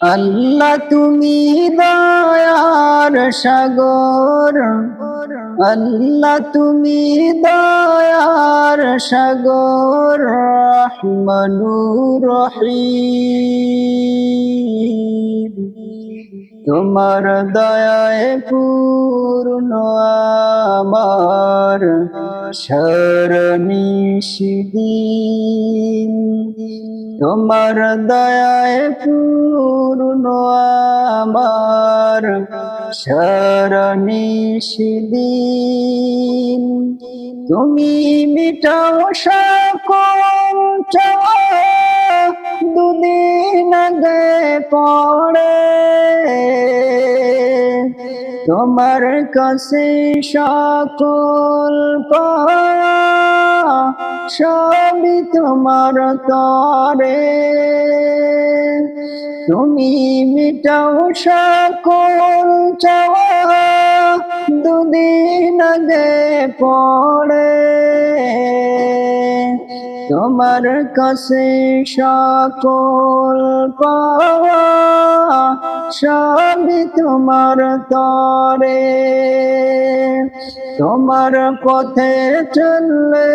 আল্লাহ তুমি দয়ার সাগর, আল্লাহ তুমি দয়ার সাগর, রহমানুর রহিম। তোমার দয়ায় পূর্ণ আমার সারানিশিদিন। তোমার দয়ায় পূর্ণ আমার সারানিশিদিন। তুমি মিটাও সকল চাওয়া, দুদিন আগে পড়ে তোমার কাছে সকল পাওয়া, সবই তোমার তরে। তুমি মিটাও সকল চাওয়া, দুদিন আগে পড়ে তোমার কাছে সকল পাওয়া, সবই তোমার তরে। তোমার পথে চললে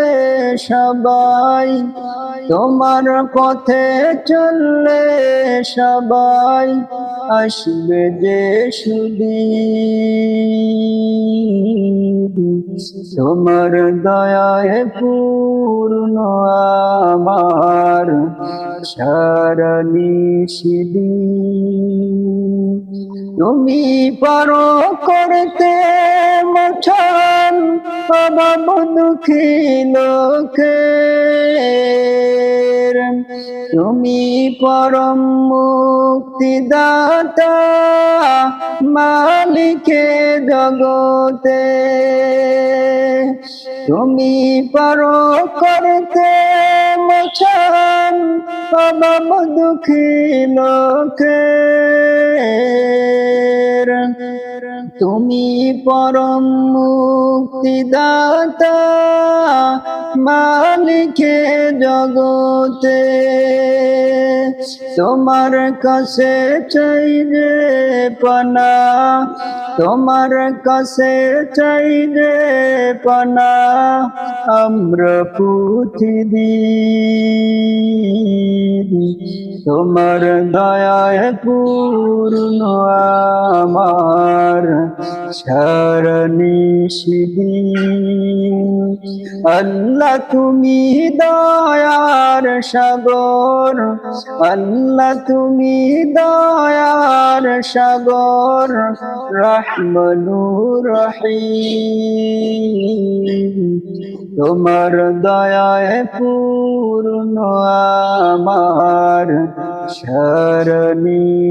সবাই, তোমার পথে চললে সবাই আসবে যে সুদিন। তোমার দয়ায় পূর্ণ আমার সারানিশিদিন। তুমি পারো করতে মোছন অভাব দুঃখী লোকের, তুমি পরম মুক্তিদাতা মালিকে জগতে। তুমি পারো করতে মোছন অভাব দুঃখী লোকের, তুমি পরম মুক্তিদাতা মালিকে জগতে। তোমার কাছে চাই রে পানা, তোমার কাছে চাই রে পানা আমরা প্রতিদিন। তোমার দয়ায় পূর্ণ আমার সারানিশিদিন। আল্লাহ তুমি দয়ার সাগর, আল্লাহ তুমি দয়ার সাগর, রহমানুর রহিম। তোমার দয়ায় পূর্ণ আমার সারানিশিদিন।